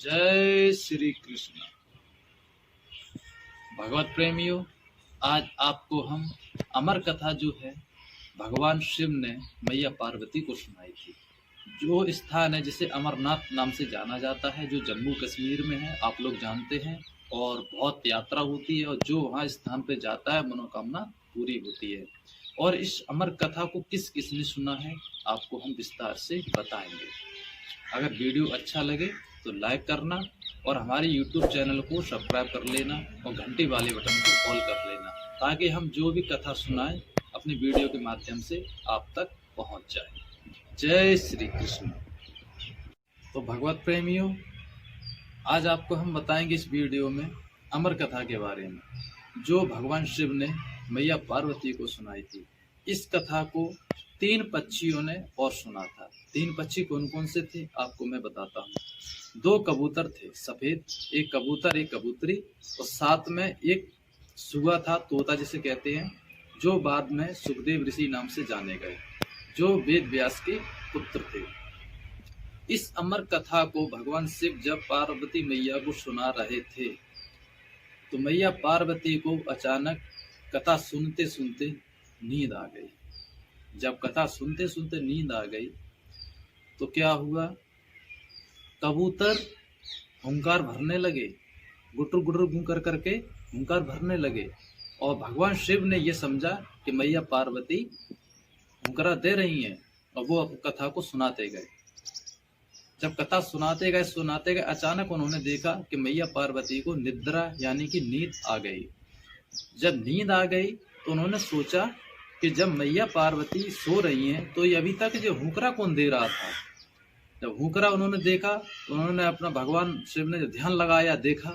जय श्री कृष्ण। भगवत प्रेमियों, आज आपको हम अमर कथा जो है भगवान शिव ने मैया पार्वती को सुनाई थी। जो स्थान है जिसे अमरनाथ नाम से जाना जाता है, जो जम्मू कश्मीर में है, आप लोग जानते हैं। और बहुत यात्रा होती है और जो वहाँ स्थान पे जाता है मनोकामना पूरी होती है। और इस अमर कथा को किस किसने सुना है आपको हम विस्तार से बताएंगे। अगर वीडियो अच्छा लगे तो लाइक करना और हमारे YouTube चैनल को सब्सक्राइब कर लेना और घंटी वाले बटन को ऑल कर लेना, ताकि हम जो भी कथा सुनाएं अपनी वीडियो के माध्यम से आप तक पहुंच जाए। जय श्री कृष्ण। तो भगवत प्रेमियों, आज आपको हम बताएंगे इस वीडियो में अमर कथा के बारे में, जो भगवान शिव ने मैया पार्वती को सुनाई थी। इस कथा को 3 पक्षियों ने और सुना था। 3 पक्षी कौन कौन से थे आपको मैं बताता हूँ। 2 कबूतर थे सफेद, एक कबूतर एक कबूतरी, और साथ में एक सुगा था, तोता जिसे कहते हैं, जो बाद में सुखदेव ऋषि नाम से जाने गए, जो वेद व्यास के पुत्र थे। इस अमर कथा को भगवान शिव जब पार्वती मैया को सुना रहे थे तो मैया पार्वती को अचानक कथा सुनते सुनते नींद आ गई। जब कथा सुनते सुनते नींद आ गई तो क्या हुआ, कबूतर हुंकार भरने लगे, गुटर गुटर गूं कर करके हुंकार भरने लगे। और भगवान शिव ने यह समझा कि मैया पार्वती हुंकरा दे रही हैं, और वो कथा को सुनाते गए। जब कथा सुनाते गए अचानक उन्होंने देखा कि मैया पार्वती को निद्रा यानी कि नींद आ गई। जब नींद आ गई तो उन्होंने सोचा कि जब मैया पार्वती सो रही हैं तो ये अभी तक जो हुंकरा कौन दे रहा था। जब हुंकरा उन्होंने देखा तो उन्होंने अपना भगवान शिव ने ध्यान लगाया, देखा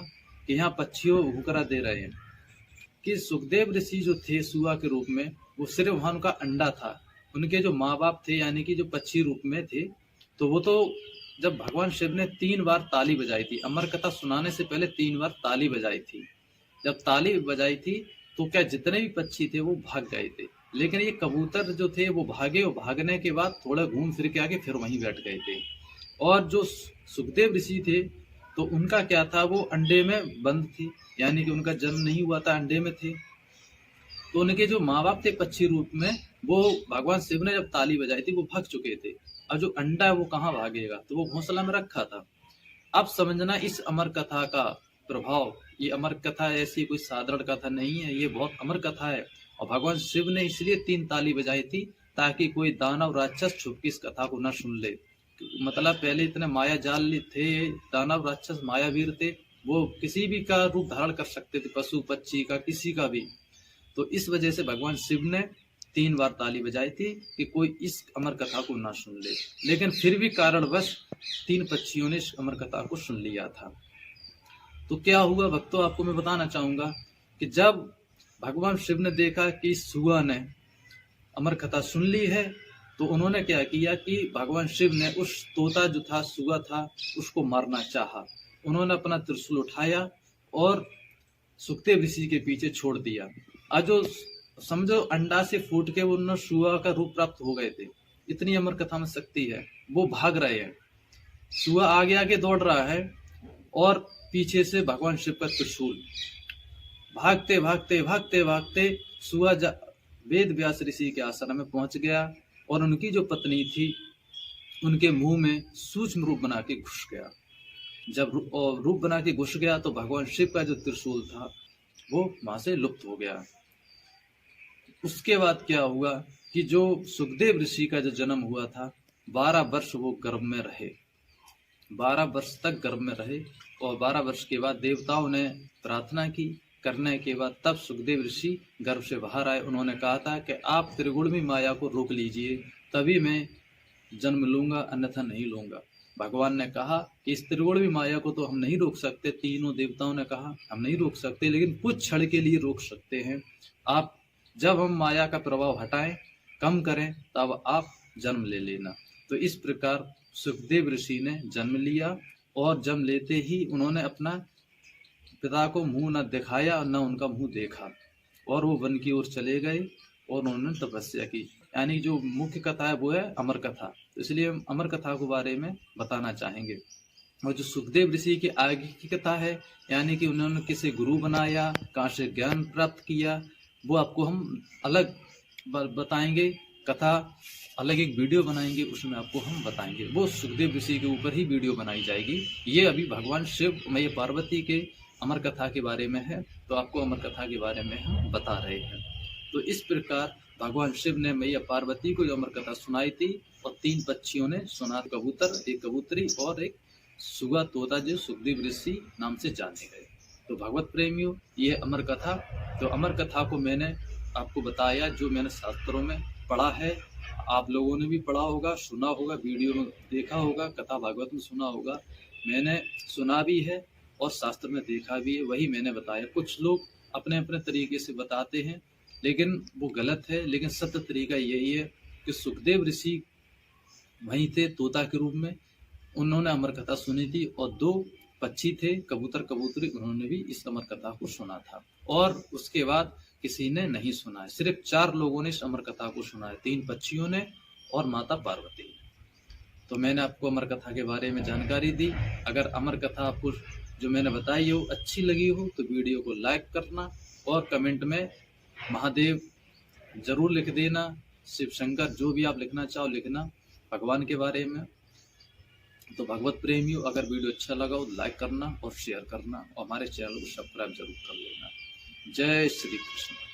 कि यहाँ पक्षियों हुंकरा दे रहे हैं। कि सुखदेव ऋषि जो थे सुआ के रूप में, वो सिर्फ वहां उनका अंडा था। उनके जो माँ बाप थे यानी कि जो पक्षी रूप में थे, तो वो तो जब भगवान शिव ने 3 बार ताली बजाई थी, अमर कथा सुनाने से पहले 3 बार ताली बजाई थी। जब ताली बजाई थी तो क्या जितने भी पक्षी थे वो भाग गए थे, लेकिन ये कबूतर जो थे वो भागे, और भागने के बाद थोड़ा घूम फिर के आके फिर वहीं बैठ गए थे। और जो सुखदेव ऋषि थे तो उनका क्या था, वो अंडे में बंद थे, यानी कि उनका जन्म नहीं हुआ था, अंडे में थे। तो उनके जो माँ बाप थे पक्षी रूप में, वो भगवान शिव ने जब ताली बजाई थी वो भाग चुके थे। अब जो अंडा है वो कहाँ भागेगा, तो वो घोंसला में रखा था। अब समझना इस अमर कथा का प्रभाव। ये अमर कथा ऐसी कोई साधारण कथा नहीं है, ये बहुत अमर कथा है। और भगवान शिव ने इसलिए 3 ताली बजाई थी ताकि कोई दानव राक्षस छुप के इस कथा को न सुन ले। मतलब पहले इतने माया जाल थे, दानव राक्षस मायावीर थे, वो किसी भी का रूप धारण कर सकते थे, पशु पक्षी का, किसी का भी। तो इस वजह से भगवान शिव ने 3 बार ताली बजाई थी कि कोई इस अमर कथा को ना सुन ले। लेकिन फिर भी कारणवश 3 पक्षियों ने इस अमर कथा को सुन लिया था। तो क्या हुआ भक्तों, आपको मैं बताना चाहूंगा कि जब भगवान शिव ने देखा कि सुआ ने अमर कथा सुन ली है, तो उन्होंने क्या किया कि भगवान शिव ने उस तोता जो था, सुआ था, उसको मारना चाहा। उन्होंने अपना त्रिशूल उठाया और सुखदेव ऋषि के पीछे छोड़ दिया। आज जो समझो अंडा से फूट के उन्होंने सुआ का रूप प्राप्त हो गए थे। इतनी अमर कथा में शक्ति है। वो भाग रहे हैं, सुआ आगे आगे दौड़ रहा है और पीछे से भगवान शिव का त्रिशूल। भागते भागते भागते भागते सुआ वेद व्यास ऋषि के आश्रम में पहुंच गया, और उनकी जो पत्नी थी उनके मुंह में सूक्ष्म रूप बना के घुस गया। जब रूप बना के घुस गया तो भगवान शिव का जो त्रिशूल था वो वहां से लुप्त हो गया। उसके बाद क्या हुआ कि जो सुखदेव ऋषि का जो जन्म हुआ था, 12 वर्ष वो गर्भ में रहे, 12 वर्ष तक गर्भ में रहे। और 12 वर्ष के बाद देवताओं ने प्रार्थना की, करने के बाद तब सुखदेव ऋषि गर्भ से बाहर आए। उन्होंने कहा था कि आप त्रिगुणमयी माया को रोक लीजिए, तभी मैं जन्म लूंगा, अन्यथा नहीं लूंगा। भगवान ने कहा कि इस त्रिगुणमयी माया को तो हम नहीं रोक सकते, तीनों देवताओं ने कहा हम नहीं रोक सकते, लेकिन कुछ क्षण के लिए रोक सकते हैं। आप जब हम माया का प्रभाव हटाएं, कम करें, तब आप जन्म ले लेना। तो इस प्रकार सुखदेव ऋषि ने जन्म लिया, और जन्म लेते ही उन्होंने अपना पिता को मुंह न दिखाया, न उनका मुंह देखा, और वो वन की ओर चले गए और उन्होंने तपस्या की। यानी जो मुख्य कथा है वो है अमर कथा, तो इसलिए हम अमर कथा के बारे में बताना चाहेंगे। और जो सुखदेव ऋषि के आगे की कथा है, यानी कि उन्होंने किसे गुरु बनाया, कहाँ से ज्ञान प्राप्त किया, वो आपको हम अलग बताएंगे। कथा अलग एक वीडियो बनाएंगे, उसमें आपको हम बताएंगे। वो सुखदेव ऋषि के ऊपर ही वीडियो बनाई जाएगी। ये अभी भगवान शिव मैया पार्वती के अमर कथा के बारे में है, तो आपको अमर कथा के बारे में हम बता रहे हैं। तो इस प्रकार भगवान शिव ने मैया पार्वती को जो अमर कथा सुनाई थी, और 3 पक्षियों ने सुना, कबूतर, एक कबूतरी और एक सुगा तोता, जो सुखदेव ऋषि नाम से जाने गए। तो भगवत प्रेमियों, ये अमर कथा, तो अमर कथा को मैंने आपको बताया जो मैंने शास्त्रों में पढ़ा है। आप लोगों ने भी पढ़ा होगा, सुना होगा, वीडियो में देखा होगा, कथा भागवत में सुना होगा। मैंने सुना भी है और शास्त्र में देखा भी है, वही मैंने बताया। कुछ लोग अपने अपने तरीके से बताते हैं, लेकिन वो गलत है। लेकिन सत्य तरीका यही है कि सुखदेव ऋषि वहीं थे तोता के रूप में, उन्होंने अमर कथा सुनी थी, और 2 पक्षी थे, कबूतर कबूतरी, उन्होंने भी इस अमर कथा को सुना था। और उसके बाद किसी ने नहीं सुना है। सिर्फ 4 लोगों ने इस अमर कथा को सुना है, 3 पक्षियों ने और माता पार्वती ने। तो मैंने आपको अमर कथा के बारे में जानकारी दी। अगर अमर कथा आपको जो मैंने बताई हो अच्छी लगी हो, तो वीडियो को लाइक करना और कमेंट में महादेव जरूर लिख देना, शिव शंकर, जो भी आप लिखना चाहो लिखना भगवान के बारे में। तो भगवत प्रेमियों, अगर वीडियो अच्छा लगा हो तो लाइक करना और शेयर करना, और हमारे चैनल को सब्सक्राइब जरूर कर लेना। जय श्री कृष्ण।